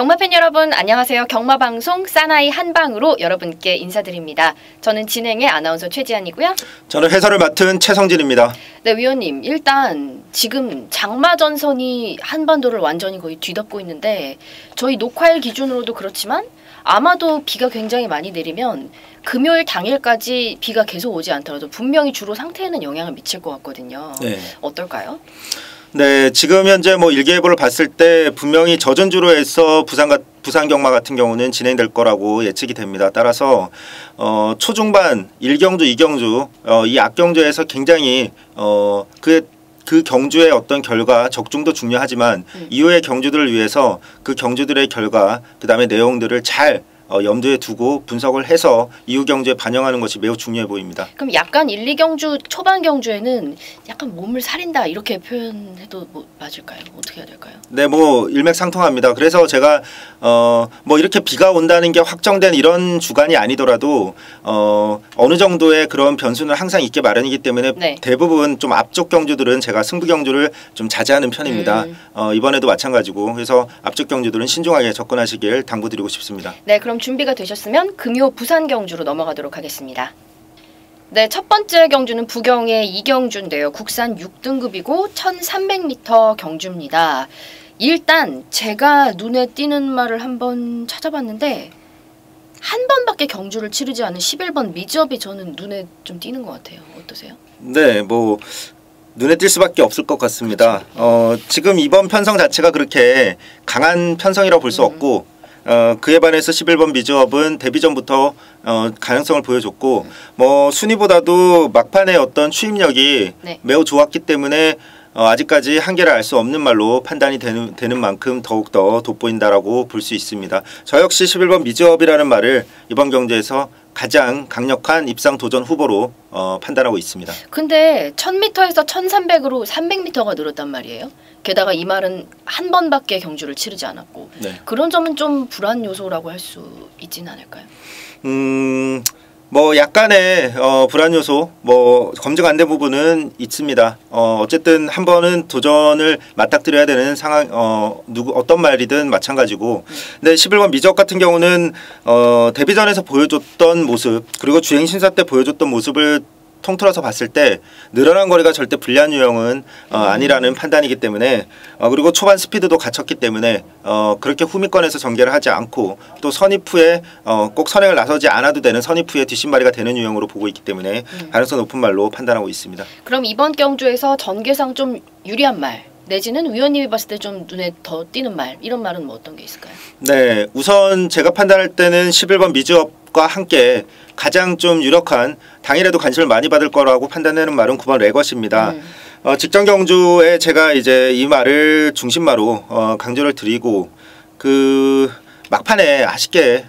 경마팬 여러분 안녕하세요. 경마방송 사나이 한방으로 여러분께 인사드립니다. 저는 진행의 아나운서 최지안이고요. 저는 해설을 맡은 최성진입니다. 네, 위원님 일단 지금 장마전선이 한반도를 완전히 거의 뒤덮고 있는데 저희 녹화일 기준으로도 그렇지만 아마도 비가 굉장히 많이 내리면 금요일 당일까지 비가 계속 오지 않더라도 분명히 주로 상태에는 영향을 미칠 것 같거든요. 네. 어떨까요? 네, 지금 현재 뭐 일기예보를 봤을 때 분명히 젖은 주로에서 부산 경마 같은 경우는 진행될 거라고 예측이 됩니다. 따라서 초중반 1경주, 2경주 이 악경주에서 굉장히 그 경주의 어떤 결과 적중도 중요하지만 이후의 경주들을 위해서 그 경주들의 결과 그다음에 내용들을 잘 염두에 두고 분석을 해서 이후 경주에 반영하는 것이 매우 중요해 보입니다. 그럼 약간 1, 2경주 초반 경주에는 약간 몸을 사린다 이렇게 표현해도 뭐 맞을까요? 어떻게 해야 될까요? 네, 뭐 일맥상통합니다. 그래서 제가 뭐 이렇게 비가 온다는 게 확정된 이런 주간이 아니더라도 어느 정도의 그런 변수는 항상 있게 마련이기 때문에 네. 대부분 좀 앞쪽 경주들은 제가 승부 경주를 좀 자제하는 편입니다. 이번에도 마찬가지고 그래서 앞쪽 경주들은 신중하게 접근하시길 당부드리고 싶습니다. 네, 그럼 준비가 되셨으면 금요 부산 경주로 넘어가도록 하겠습니다. 네, 첫 번째 경주는 부경의 이경주인데요. 국산 6등급이고 1300m 경주입니다. 일단 제가 눈에 띄는 말을 한번 찾아봤는데 한 번밖에 경주를 치르지 않은 11번 미즈업이 저는 눈에 좀 띄는 것 같아요. 어떠세요? 네, 뭐 눈에 띌 수밖에 없을 것 같습니다. 지금 이번 편성 자체가 그렇게 강한 편성이라고 볼 수 없고 그에 반해서 11번 미즈업은 데뷔전부터 가능성을 보여줬고 뭐 순위보다도 막판의 어떤 추임력이 네. 매우 좋았기 때문에 아직까지 한계를 알 수 없는 말로 판단이 되는 만큼 더욱더 돋보인다라고 볼 수 있습니다. 저 역시 11번 미즈업이라는 말을 이번 경주에서 가장 강력한 입상 도전 후보로 판단하고 있습니다. 근데 1000m에서 1300으로 300m가 늘었단 말이에요. 게다가 이 말은 한 번밖에 경주를 치르지 않았고 네. 그런 점은 좀 불안 요소라고 할 수 있지는 않을까요? 뭐 약간의 불안 요소 뭐 검증 안 된 부분은 있습니다. 어쨌든 한 번은 도전을 맞닥뜨려야 되는 상황 어떤 말이든 마찬가지고 근데 11번 미즈업 같은 경우는 데뷔전에서 보여줬던 모습 그리고 주행 신사 때 보여줬던 모습을 통틀어서 봤을 때 늘어난 거리가 절대 불리한 유형은 아니라는 판단이기 때문에 그리고 초반 스피드도 갖췄기 때문에 그렇게 후미권에서 전개를 하지 않고 또 선입 후에 꼭 선행을 나서지 않아도 되는 선입 후에 뒷심발이가 되는 유형으로 보고 있기 때문에 가능성 높은 말로 판단하고 있습니다. 그럼 이번 경주에서 전개상 좀 유리한 말 내지는 위원님이 봤을 때 좀 눈에 더 띄는 말 이런 말은 뭐 어떤 게 있을까요? 네, 우선 제가 판단할 때는 11번 미즈업과 함께 가장 좀 유력한 당일에도 관심을 많이 받을 거라고 판단하는 말은 9번 레거시입니다. 직전 경주에 제가 이제 이 말을 중심마로 강조를 드리고 그 막판에 아쉽게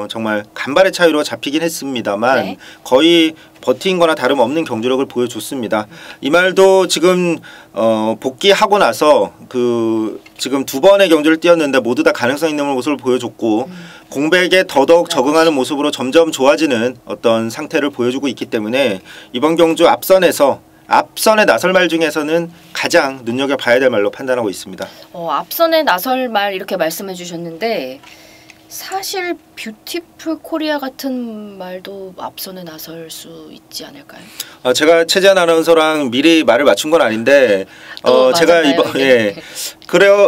정말 간발의 차이로 잡히긴 했습니다만 네. 거의 버틴 거나 다름없는 경주력을 보여줬습니다. 이 말도 지금 복귀하고 나서 지금 두 번의 경주를 뛰었는데 모두 다 가능성 있는 모습을 보여줬고 공백에 더더욱 적응하는 모습으로 점점 좋아지는 어떤 상태를 보여주고 있기 때문에 이번 경주 앞선에 나설 말 중에서는 가장 눈여겨봐야 될 말로 판단하고 있습니다. 앞선에 나설 말 이렇게 말씀해 주셨는데 사실 뷰티풀 코리아 같은 말도 앞선에 나설 수 있지 않을까요? 제가 최재한 아나운서랑 미리 말을 맞춘 건 아닌데 제가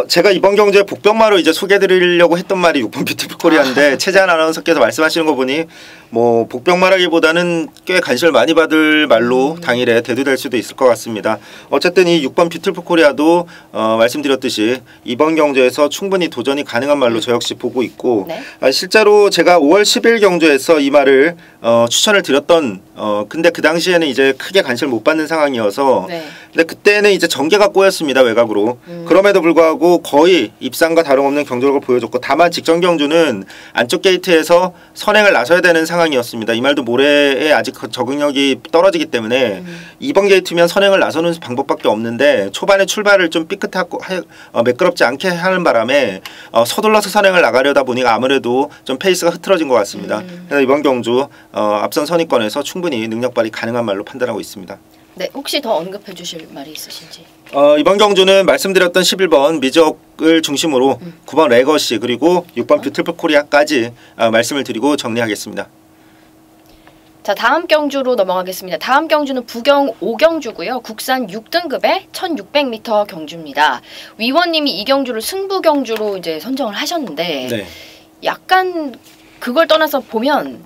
제가 이번 경주에 복병마로 이제 소개해드리려고 했던 말이 6번 뷰티풀 코리아인데 최재한 아나운서께서 말씀하시는 거 보니 뭐 복병마라기보다는 꽤 관심을 많이 받을 말로 당일에 대두될 수도 있을 것 같습니다. 어쨌든 이 6번 뷰티풀 코리아도 말씀드렸듯이 이번 경주에서 충분히 도전이 가능한 말로 저 역시 보고 있고 네? 실제로 제가 5월 10일 경주에서 이 말을 추천을 드렸던 근데 그 당시에는 이제 크게 관심을 못 받는 상황이어서 네. 근데 그때는 이제 전개가 꼬였습니다. 외곽으로. 그럼에도 불구하고 거의 입상과 다름없는 경주력을 보여줬고 다만 직전 경주는 안쪽 게이트에서 선행을 나서야 되는 상황이었습니다. 이 말도 모레에 아직 적응력이 떨어지기 때문에 이번 게이트면 선행을 나서는 방법밖에 없는데 초반에 출발을 좀 삐끗하고 매끄럽지 않게 하는 바람에 서둘러서 선행을 나가려다 보니까 아무래도 좀 페이스가 흐트러진 것 같습니다. 그래서 이번 경주 앞선 선입권에서 충분히 능력 발휘 가능한 말로 판단하고 있습니다. 네, 혹시 더 언급해 주실 말이 있으신지? 이번 경주는 말씀드렸던 11번 미즈업 을 중심으로 9번 레거시 그리고 6번 뷰티풀 코리아까지 말씀을 드리고 정리하겠습니다. 자, 다음 경주로 넘어가겠습니다. 다음 경주는 부경 5경주고요. 국산 6등급의 1600m 경주입니다. 위원님이 이 경주를 승부 경주로 이제 선정을 하셨는데 네. 약간 그걸 떠나서 보면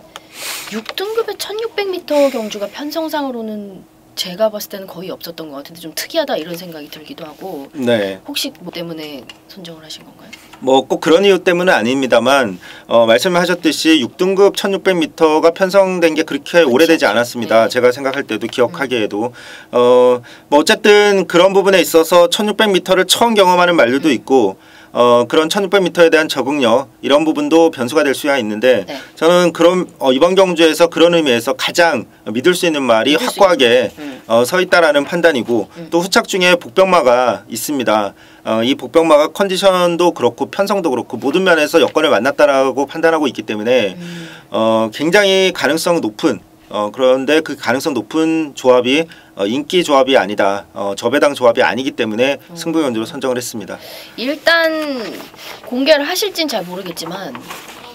6등급의 1600m 경주가 편성상으로는 제가 봤을 때는 거의 없었던 것 같은데 좀 특이하다 이런 생각이 들기도 하고 네. 혹시 뭐 때문에 선정을 하신 건가요? 뭐 꼭 그런 이유 때문은 아닙니다만 말씀하셨듯이 6등급 1600m가 편성된 게 그렇게 오래되지 않았습니다. 네. 제가 생각할 때도 기억하기에도 뭐 어쨌든 그런 부분에 있어서 1600m를 처음 경험하는 말들도 있고 그런 1600m에 대한 적응력 이런 부분도 변수가 될 수야 있는데 네. 저는 그런 이번 경주에서 그런 의미에서 가장 믿을 수 있는 말이 확고하게 서 있다라는 판단이고 또 후착 중에 복병마가 있습니다. 이 복병마가 컨디션도 그렇고 편성도 그렇고 모든 면에서 여건을 만났다라고 판단하고 있기 때문에 굉장히 가능성 높은 그런데 그 가능성 높은 조합이 인기 조합이 아니다. 저배당 조합이 아니기 때문에 승부 경주로 선정을 했습니다. 일단 공개를 하실진 잘 모르겠지만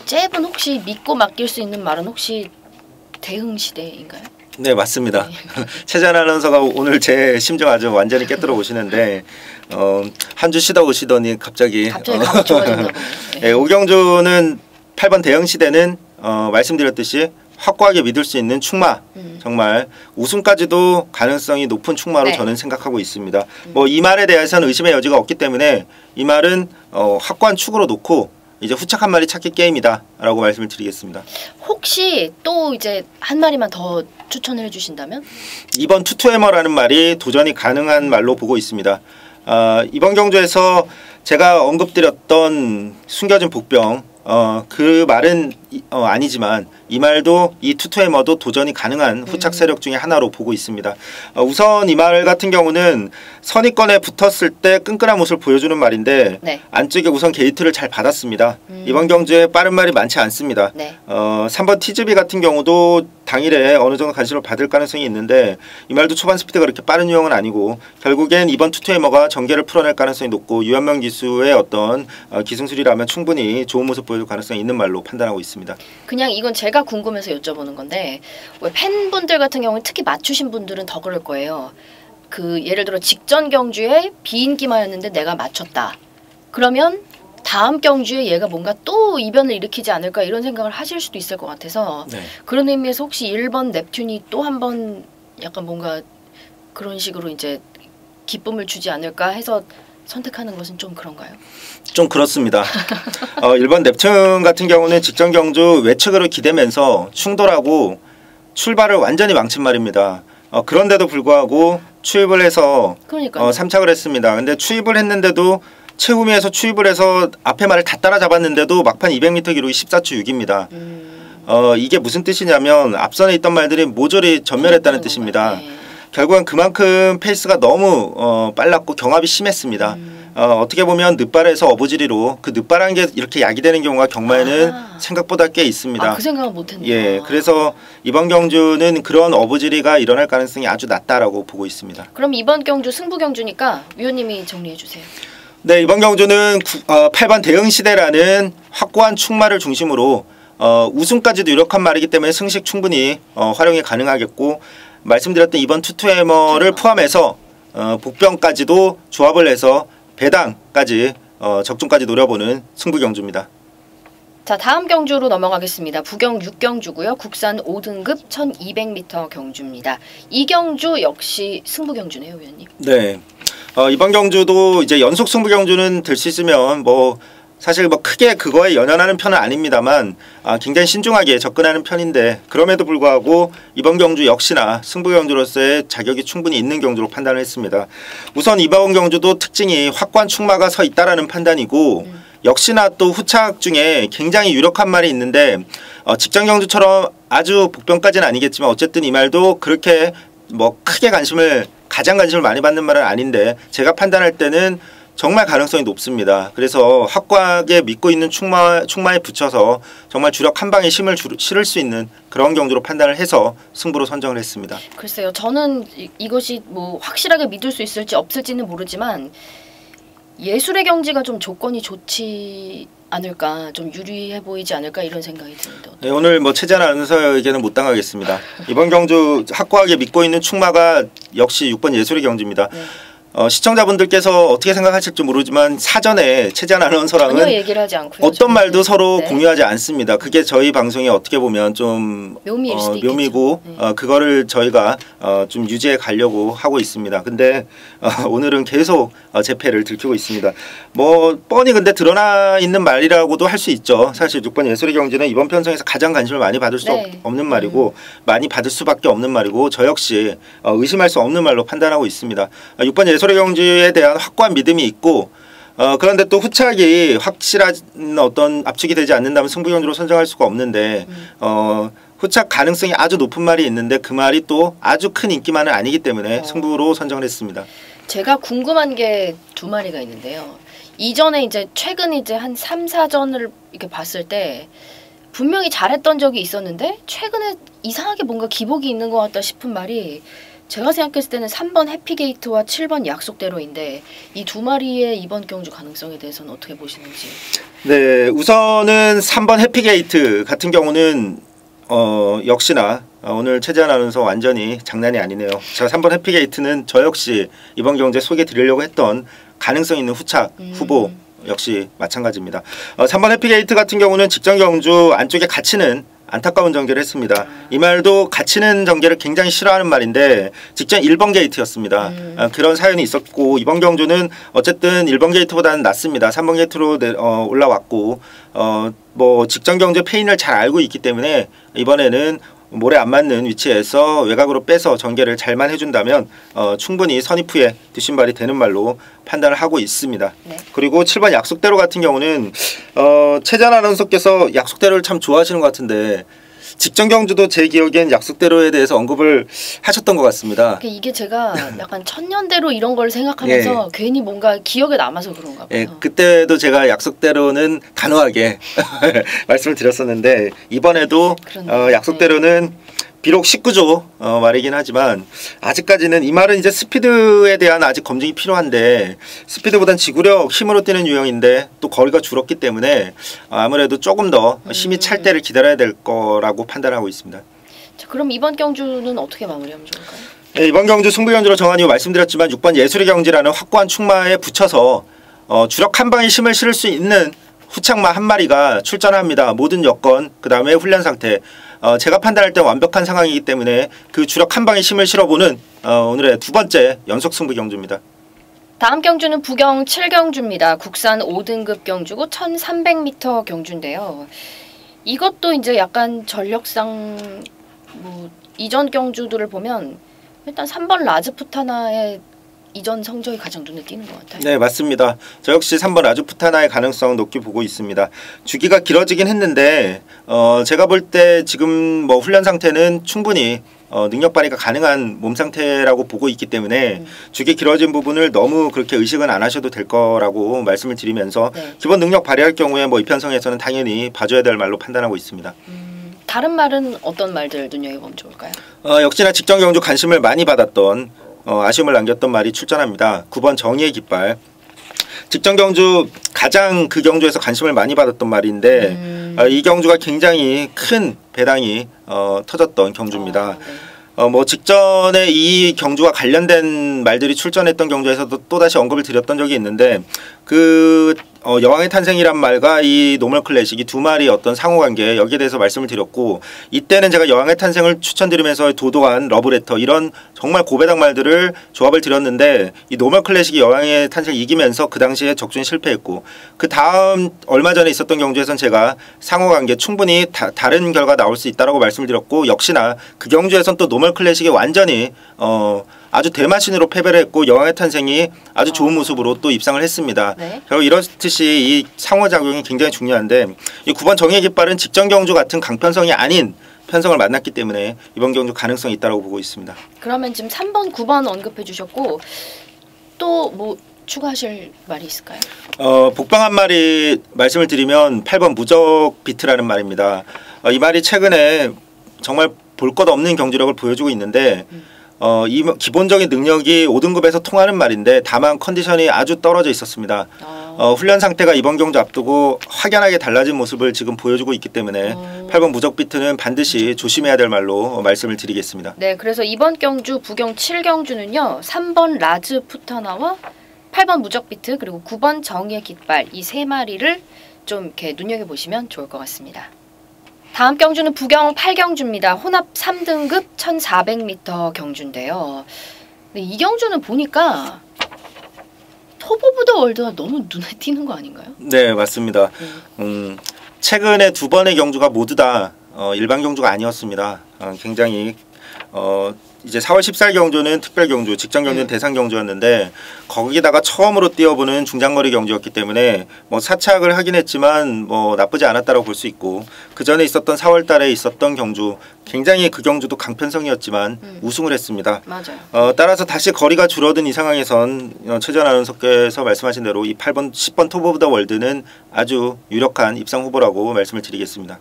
잽은 혹시 믿고 맡길 수 있는 말은 혹시 대흥 시대인가요? 네, 맞습니다. 최재한 아나운서가 오늘 제 심정 아주 완전히 깨뜨려 오시는데 한 주 쉬다 오시더니 갑자기 감이 좋아졌나 보네요. 네, 오경주는 8번 대흥 시대는 말씀드렸듯이 확고하게 믿을 수 있는 충마 정말 우승까지도 가능성이 높은 충마로 네. 저는 생각하고 있습니다. 뭐 이 말에 대해서는 의심의 여지가 없기 때문에 이 말은 확고한 축으로 놓고 이제 후착 한 마리 찾기 게임이다라고 말씀을 드리겠습니다. 혹시 또 이제 한 마리만 더 추천을 해주신다면? 이번 투투해머라는 말이 도전이 가능한 말로 보고 있습니다. 이번 경주에서 제가 언급드렸던 숨겨진 복병 그 말은 아니지만 이 말도 이 투투해머도 도전이 가능한 후착 세력 중에 하나로 보고 있습니다. 우선 이 말 같은 경우는 선입권에 붙었을 때 끈끈한 모습을 보여주는 말인데 네. 안쪽에 우선 게이트를 잘 받았습니다. 이번 경주에 빠른 말이 많지 않습니다. 네. 3번 티즈비 같은 경우도 당일에 어느 정도 관심을 받을 가능성이 있는데 이 말도 초반 스피드가 그렇게 빠른 유형은 아니고 결국엔 이번 투투해머가 전개를 풀어낼 가능성이 높고 유한명 기수의 어떤 기승술이라면 충분히 좋은 모습 보여줄 가능성이 있는 말로 판단하고 있습니다. 그냥 이건 제가 궁금해서 여쭤보는 건데 왜 팬분들 같은 경우는 특히 맞추신 분들은 더 그럴 거예요. 그 예를 들어 직전 경주에 비인기마였는데 내가 맞췄다. 그러면 다음 경주에 얘가 뭔가 또 이변을 일으키지 않을까 이런 생각을 하실 수도 있을 것 같아서 네. 그런 의미에서 혹시 1번 넵튠이 또 한 번 약간 뭔가 그런 식으로 이제 기쁨을 주지 않을까 해서 선택하는 것은 좀 그런가요? 좀 그렇습니다. 1번 넵튠 같은 경우는 직전 경주 외측으로 기대면서 충돌하고 출발을 완전히 망친 말입니다. 그런데도 불구하고 추입을 해서 그러니까요. 3착을 했습니다. 근데 추입을 했는데도 최후미에서 추입을 해서 앞에 말을 다 따라잡았는데도 막판 200m 기록이 14초 6입니다. 이게 무슨 뜻이냐면 앞선에 있던 말들이 모조리 전멸했다는 뜻입니다. 네. 결국은 그만큼 페이스가 너무 빨랐고 경합이 심했습니다. 어떻게 보면 늦발에서 어부지리로 그 늦발한 게 이렇게 약이 되는 경우가 경마에는 생각보다 꽤 있습니다. 그 생각은 못했네요. 예, 그래서 이번 경주는 그런 어부지리가 일어날 가능성이 아주 낮다라고 보고 있습니다. 그럼 이번 경주 승부 경주니까 위원님이 정리해 주세요. 네, 이번 경주는 8번 대흥시대라는 확고한 충마를 중심으로 우승까지도 유력한 말이기 때문에 승식 충분히 활용이 가능하겠고 말씀드렸던 이번 투투해머를 포함해서 복병까지도 조합을 해서 배당까지 적중까지 노려보는 승부 경주입니다. 자, 다음 경주로 넘어가겠습니다. 부경 6경주고요. 국산 5등급 1200m 경주입니다. 이 경주 역시 승부 경주네요, 위원님. 네. 이번 경주도 이제 연속 승부 경주는 될 수 있으면 뭐 사실 뭐 크게 그거에 연연하는 편은 아닙니다만 굉장히 신중하게 접근하는 편인데 그럼에도 불구하고 이번 경주 역시나 승부 경주로서의 자격이 충분히 있는 경주로 판단을 했습니다. 우선 이번 경주도 특징이 확고한 충마가 서 있다라는 판단이고 역시나 또 후착 중에 굉장히 유력한 말이 있는데 직전 경주처럼 아주 복병까지는 아니겠지만 어쨌든 이 말도 그렇게 뭐 크게 가장 관심을 많이 받는 말은 아닌데 제가 판단할 때는 정말 가능성이 높습니다. 그래서 확고하게 믿고 있는 충마에 붙여서 정말 주력 한 방에 힘을 실을 수 있는 그런 경주로 판단을 해서 승부로 선정을 했습니다. 글쎄요. 저는 이것이 뭐 확실하게 믿을 수 있을지 없을지는 모르지만 예술의 경지가 좀 조건이 좋지 않을까, 좀 유리해 보이지 않을까 이런 생각이 드는데. 네, 오늘 뭐 최재한 아나운서에게는 못 당하겠습니다. 이번 경주 확고하게 믿고 있는 충마가 역시 6번 예술의 경지입니다. 네. 시청자분들께서 어떻게 생각하실지 모르지만 사전에 최재한 아나운서랑은 얘기를 하지 않고요, 어떤 말도 서로 공유하지 않습니다. 그게 저희 방송이 어떻게 보면 좀 묘미고 네. 그거를 저희가 좀 유지해 가려고 하고 있습니다. 근데 오늘은 계속 제 패를 들키고 있습니다. 뭐 뻔히 근데 드러나 있는 말이라고도 할 수 있죠. 사실 6번 예술의 경지는 이번 편성에서 가장 관심을 많이 받을 수 없는 말이고 많이 받을 수밖에 없는 말이고 저 역시 의심할 수 없는 말로 판단하고 있습니다. 6번 예술의 경지에 대한 확고한 믿음이 있고 그런데 또 후착이 확실한 어떤 압축이 되지 않는다면 승부경주로 선정할 수가 없는데 후착 가능성이 아주 높은 말이 있는데 그 말이 또 아주 큰 인기만은 아니기 때문에 승부로 선정을 했습니다. 제가 궁금한 게 두 마리가 있는데요. 이전에 이제 최근 이제 한 3, 4전을 이렇게 봤을 때 분명히 잘했던 적이 있었는데 최근에 이상하게 뭔가 기복이 있는 것 같다 싶은 말이 제가 생각했을 때는 3번 해피게이트와 7번 약속대로인데 이 두 마리의 이번 경주 가능성에 대해서는 어떻게 보시는지. 네, 우선은 3번 해피게이트 같은 경우는 역시나 오늘 최재한 아나운서 완전히 장난이 아니네요. 제가 3번 해피게이트는 저 역시 이번 경주에 소개해 드리려고 했던 가능성 있는 후착 후보 역시 마찬가지입니다. 3번 해피게이트 같은 경우는 직전 경주 안쪽에 갇히는 안타까운 전개를 했습니다. 이 말도 갇히는 전개를 굉장히 싫어하는 말인데 직전 1번 게이트였습니다. 그런 사연이 있었고 이번 경주는 어쨌든 1번 게이트보다는 낫습니다. 3번 게이트로 올라왔고 뭐 직전 경주 페인을 잘 알고 있기 때문에 이번에는 모래 안 맞는 위치에서 외곽으로 빼서 전개를 잘만 해준다면 충분히 선입후에 뒷심발이 되는 말로 판단을 하고 있습니다. 네. 그리고 7번 약속대로 같은 경우는 최재한 아나운서께서 약속대로를 참 좋아하시는 것 같은데 직전 경주도 제 기억엔 약속대로에 대해서 언급을 하셨던 것 같습니다. 이게 제가 약간 천년대로 이런 걸 생각하면서 괜히 뭔가 기억에 남아서 그런가 봐요. 예, 그때도 제가 약속대로는 단호하게 말씀을 드렸었는데 이번에도 약속대로는 비록 19조 말이긴 하지만 아직까지는 이 말은 이제 스피드에 대한 아직 검증이 필요한데 스피드보단 지구력 힘으로 뛰는 유형인데 또 거리가 줄었기 때문에 아무래도 조금 더 힘이 찰 때를 기다려야 될 거라고 판단하고 있습니다. 자, 그럼 이번 경주는 어떻게 마무리하면 좋을까요? 네, 이번 경주 승부경주로 정한 이유 말씀드렸지만 6번 예술의 경지라는 확고한 충마에 붙여서 주력 한 방에 힘을 실을 수 있는 후착마 한 마리가 출전합니다. 모든 여건 그 다음에 훈련 상태 제가 판단할 때 완벽한 상황이기 때문에 그 주력 한 방에 힘을 실어보는 오늘의 두 번째 연속 승부 경주입니다. 다음 경주는 부경 7경주입니다. 국산 5등급 경주고 1300m 경주인데요. 이것도 이제 약간 전력상 뭐 이전 경주들을 보면 일단 3번 라즈푸타나의 이전 성적이 가장 눈에 띄는 것 같아요. 네, 맞습니다. 저 역시 3번 라즈푸타나의 가능성 높게 보고 있습니다. 주기가 길어지긴 했는데 제가 볼 때 지금 뭐 훈련 상태는 충분히 능력 발휘가 가능한 몸 상태라고 보고 있기 때문에 주기 길어진 부분을 너무 그렇게 의식은 안 하셔도 될 거라고 말씀을 드리면서 기본 능력 발휘할 경우에 뭐 이 편성에서는 당연히 봐줘야 될 말로 판단하고 있습니다. 다른 말은 어떤 말들 눈여겨보면 좋을까요? 역시나 직전 경주 관심을 많이 받았던 아쉬움을 남겼던 말이 출전합니다. 9번 정의의 깃발. 직전 경주 가장 그 경주에서 관심을 많이 받았던 말인데 이 경주가 굉장히 큰 배당이 터졌던 경주입니다. 뭐 직전에 이 경주와 관련된 말들이 출전했던 경주에서도 또다시 언급을 드렸던 적이 있는데 그 여왕의 탄생이란 말과 이 노멀 클래식 이 두 말이 어떤 상호관계 여기에 대해서 말씀을 드렸고 이때는 제가 여왕의 탄생을 추천드리면서 도도한 러브레터 이런 정말 고배당 말들을 조합을 드렸는데 이 노멀 클래식이 여왕의 탄생을 이기면서 그 당시에 적중에 실패했고 그 다음 얼마 전에 있었던 경주에선 제가 상호관계 충분히 다른 결과 나올 수 있다라고 말씀을 드렸고 역시나 그 경주에선 또 노멀 클래식이 완전히 아주 대마신으로 패배를 했고 여왕의 탄생이 아주 좋은 모습으로 또 입상을 했습니다. 결국 이렇듯이 이 상호작용이 굉장히 중요한데 이 9번 정의의 깃발은 직전 경주 같은 강편성이 아닌 편성을 만났기 때문에 이번 경주 가능성이 있다고 보고 있습니다. 그러면 지금 3번, 9번 언급해 주셨고 또 뭐 추가하실 말이 있을까요? 복방 한 마리 말씀을 드리면 8번 무적 비트라는 말입니다. 이 말이 최근에 정말 볼 것 없는 경주력을 보여주고 있는데 이 기본적인 능력이 5등급에서 통하는 말인데 다만 컨디션이 아주 떨어져 있었습니다. 훈련 상태가 이번 경주 앞두고 확연하게 달라진 모습을 지금 보여주고 있기 때문에 8번 무적비트는 반드시 조심해야 될 말로 말씀을 드리겠습니다. 네, 그래서 이번 경주 부경 7경주는요. 3번 라즈 푸타나와 8번 무적비트 그리고 9번 정의의 깃발 이 세 마리를 좀 이렇게 눈여겨보시면 좋을 것 같습니다. 다음 경주는 부경 8경주입니다. 혼합 3등급 1400m 경주인데요. 근데 이 경주는 보니까 톱 오브 더 월드가 너무 눈에 띄는 거 아닌가요? 네, 맞습니다. 최근에 두 번의 경주가 모두 다 일반 경주가 아니었습니다. 굉장히 이제 4월 14일 경주는 특별 경주, 직전 경주는 대상 경주였는데 거기다가 처음으로 뛰어보는 중장거리 경주였기 때문에 뭐 사착을 하긴 했지만 뭐 나쁘지 않았다고 볼 수 있고 그 전에 있었던 4월 달에 있었던 경주 굉장히 그 경주도 강편성이었지만 우승을 했습니다. 맞아요. 따라서 다시 거리가 줄어든 이 상황에선 최전 아나운서께서 말씀하신 대로 이 8번, 10번 톱 오브 더 월드는 아주 유력한 입상 후보라고 말씀을 드리겠습니다.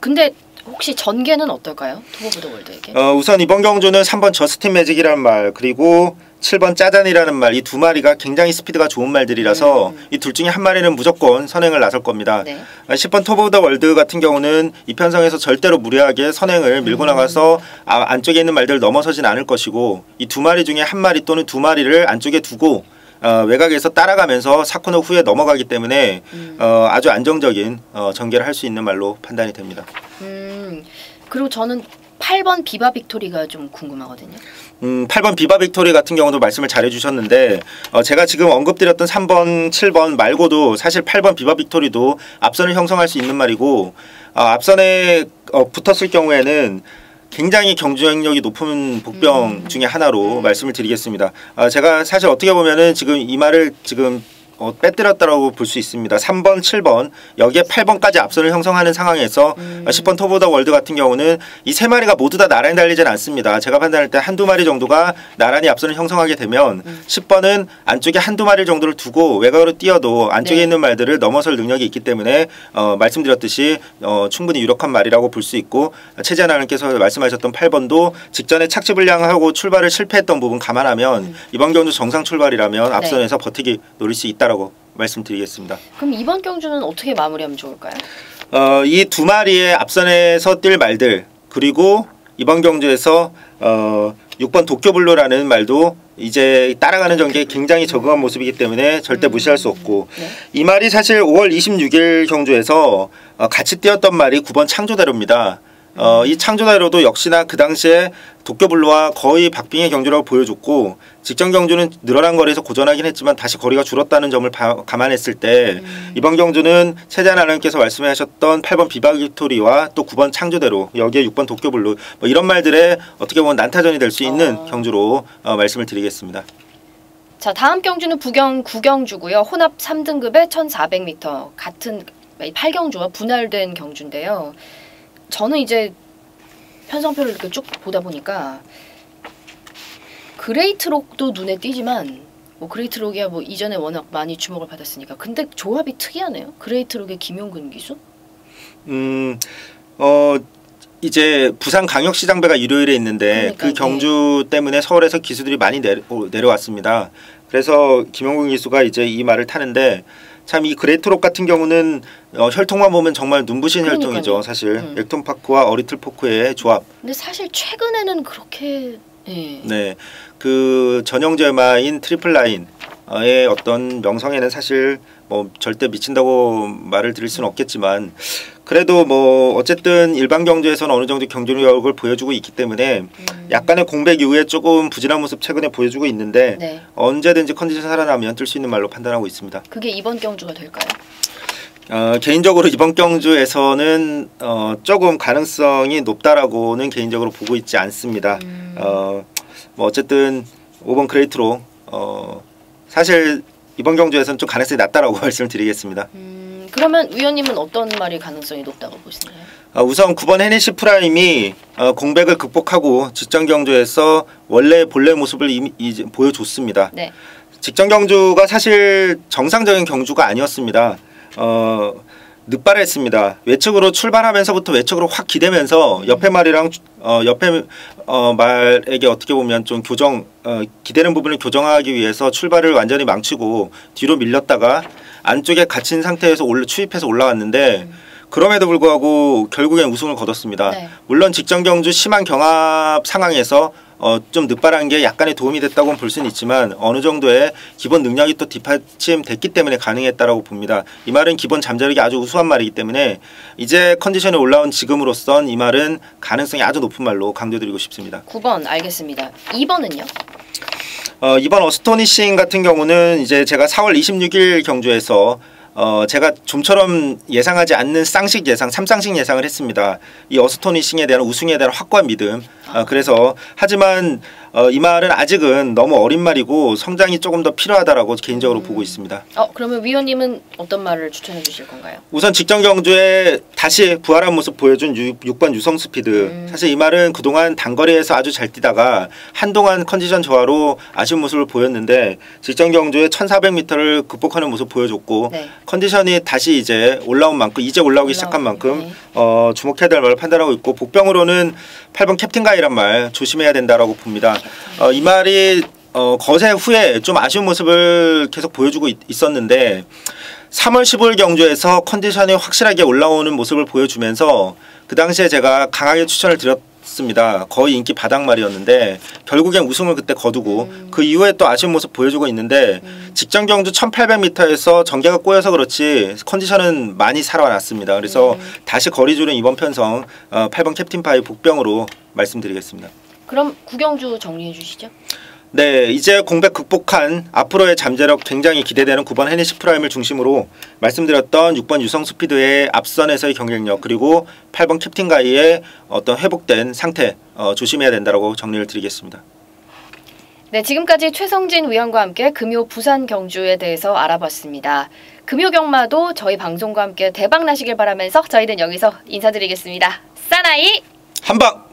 근데 혹시 전개는 어떨까요? 톱 오브 더 월드에게? 우선 이번 경주는 3번 저스틴 매직이라는 말 그리고 7번 짜잔이라는 말 이 두 마리가 굉장히 스피드가 좋은 말들이라서 이 둘 중에 한 마리는 무조건 선행을 나설 겁니다. 네. 10번 톱 오브 더 월드 같은 경우는 이 편성에서 절대로 무리하게 선행을 밀고 나가서 안쪽에 있는 말들을 넘어서진 않을 것이고 이 두 마리 중에 한 마리 또는 두 마리를 안쪽에 두고 외곽에서 따라가면서 사코너 후에 넘어가기 때문에 아주 안정적인 전개를 할 수 있는 말로 판단이 됩니다. 그리고 저는 8번 비바 빅토리가 좀 궁금하거든요. 8번 비바 빅토리 같은 경우도 말씀을 잘 해주셨는데 제가 지금 언급드렸던 3번, 7번 말고도 사실 8번 비바 빅토리도 앞선을 형성할 수 있는 말이고 앞선에 붙었을 경우에는 굉장히 경쟁력이 높은 복병 중에 하나로 말씀을 드리겠습니다. 제가 사실 어떻게 보면은 지금 이 말을 지금 빼뜨렸다고 볼 수 있습니다. 3번, 7번 여기에 8번까지 앞선을 형성하는 상황에서 10번 톱 오브 더 월드 같은 경우는 이 세 마리가 모두 다 나란히 달리지는 않습니다. 제가 판단할 때 한두 마리 정도가 나란히 앞선을 형성하게 되면 10번은 안쪽에 한두 마리 정도를 두고 외곽으로 뛰어도 안쪽에 있는 말들을 넘어설 능력이 있기 때문에 말씀드렸듯이 충분히 유력한 말이라고 볼 수 있고 최재한 아나운서께서 말씀하셨던 8번도 직전에 착지 불량하고 출발을 실패했던 부분 감안하면 이번 경주 정상 출발이라면 앞선에서 버티기 노릴 수 있다 라고 말씀드리겠습니다. 그럼 이번 경주는 어떻게 마무리하면 좋을까요? 이 두 마리의 앞선에서 뛸 말들 그리고 이번 경주에서 6번 도쿄블루라는 말도 이제 따라가는 전개에 굉장히 적응한 모습이기 때문에 절대 무시할 수 없고 이 말이 사실 5월 26일 경주에서 같이 뛰었던 말이 9번 창조대로입니다. 이 창조대로도 역시나 그 당시에 도쿄블루와 거의 박빙의 경주라고 보여줬고 직전 경주는 늘어난 거리에서 고전하긴 했지만 다시 거리가 줄었다는 점을 감안했을 때 이번 경주는 최재한 아나운서께서 말씀하셨던 8번 비바 빅토리와 또 9번 창조대로 여기에 6번 도쿄블루 뭐 이런 말들에 어떻게 보면 난타전이 될 수 있는 경주로 말씀을 드리겠습니다. 자, 다음 경주는 부경 9경주고요. 혼합 3등급의 1400m 같은 8경주와 분할된 경주인데요. 저는 이제 편성표를 이렇게 쭉 보다 보니까 그레이트록도 눈에 띄지만 뭐 그레이트록이야 뭐 이전에 워낙 많이 주목을 받았으니까 근데 조합이 특이하네요. 그레이트록의 김용근 기수? 이제 부산 광역시장배가 일요일에 있는데 그 경주 때문에 서울에서 기수들이 많이 내려왔습니다. 그래서 김용근 기수가 이제 이 말을 타는데 참 이 그레이트록 같은 경우는 혈통만 보면 정말 눈부신 혈통이죠. 사실 액톤파크와 어리틀포크의 조합. 근데 사실 최근에는 그렇게 네, 그 전형제마인 트리플라인의 어떤 명성에는 사실 뭐 절대 미친다고 말을 드릴 수는 없겠지만 그래도 뭐 어쨌든 일반 경주에서는 어느 정도 경주력을 보여주고 있기 때문에 약간의 공백 이후에 조금 부진한 모습 최근에 보여주고 있는데 언제든지 컨디션 살아나면 뜰 수 있는 말로 판단하고 있습니다. 그게 이번 경주가 될까요? 개인적으로 이번 경주에서는 조금 가능성이 높다라고는 개인적으로 보고 있지 않습니다. 뭐 어쨌든 5번 그레이트로 사실 이번 경주에서는 좀 가능성이 낮다라고 말씀을 드리겠습니다. 그러면 위원님은 어떤 말이 가능성이 높다고 보시나요? 우선 9번 헤네시 프라임이 공백을 극복하고 직전 경주에서 원래 본래 모습을 이제 보여줬습니다. 직전 경주가 사실 정상적인 경주가 아니었습니다. 늦발했습니다. 외측으로 출발하면서부터 외측으로 확 기대면서 옆에 말이랑 옆에 말에게 어떻게 보면 좀 기대는 부분을 교정하기 위해서 출발을 완전히 망치고 뒤로 밀렸다가 안쪽에 갇힌 상태에서 추입해서 올라왔는데 그럼에도 불구하고 결국엔 우승을 거뒀습니다. 네. 물론 직전 경주 심한 경합 상황에서 좀 늦발한 게 약간의 도움이 됐다고는 볼 수는 있지만 어느 정도의 기본 능력이 또 뒷받침됐기 때문에 가능했다라고 봅니다. 이 말은 기본 잠재력이 아주 우수한 말이기 때문에 이제 컨디션에 올라온 지금으로선 이 말은 가능성이 아주 높은 말로 강조드리고 싶습니다. 9번 알겠습니다. 2번은요? 2번 어스토니싱 같은 경우는 이제 제가 4월 26일 경주에서 제가 좀처럼 예상하지 않는 쌍식 예상, 3쌍식 예상을 했습니다. 이 어스토니싱에 대한 우승에 대한 확고한 믿음. 그래서 하지만 이 말은 아직은 너무 어린 말이고 성장이 조금 더 필요하다라고 개인적으로 보고 있습니다. 그러면 위원님은 어떤 말을 추천해 주실 건가요? 우선 직전 경주에 다시 부활한 모습 보여준 6번 유성스피드. 사실 이 말은 그동안 단거리에서 아주 잘 뛰다가 한동안 컨디션 저하로 아쉬운 모습을 보였는데 직전 경주에 1400m를 극복하는 모습 보여줬고 네. 컨디션이 다시 이제 올라온 만큼 이제 올라오기 시작한 만큼 네. 주목해야 될 말을 판단하고 있고 복병으로는 8번 캡틴 가이란 말 조심해야 된다라고 봅니다. 이 말이 거세 후에 좀 아쉬운 모습을 계속 보여주고 있었는데 3월 15일 경주에서 컨디션이 확실하게 올라오는 모습을 보여주면서 그 당시에 제가 강하게 추천을 드렸습니다. 거의 인기 바닥 말이었는데 결국엔 우승을 그때 거두고 그 이후에 또 아쉬운 모습 보여주고 있는데 직전 경주 1800m에서 전개가 꼬여서 그렇지 컨디션은 많이 살아났습니다. 그래서 다시 거리줄은 이번 편성 8번 캡틴 파이 복병으로 말씀드리겠습니다. 그럼 구경주 정리해 주시죠. 네, 이제 공백 극복한 앞으로의 잠재력 굉장히 기대되는 9번 헤니시 프라임을 중심으로 말씀드렸던 6번 유성 스피드의 앞선에서의 경쟁력 그리고 8번 캡틴 가이의 어떤 회복된 상태 조심해야 된다고 정리를 드리겠습니다. 네, 지금까지 최성진 위원과 함께 금요 부산 경주에 대해서 알아봤습니다. 금요 경마도 저희 방송과 함께 대박 나시길 바라면서 저희는 여기서 인사드리겠습니다. 사나이 한방!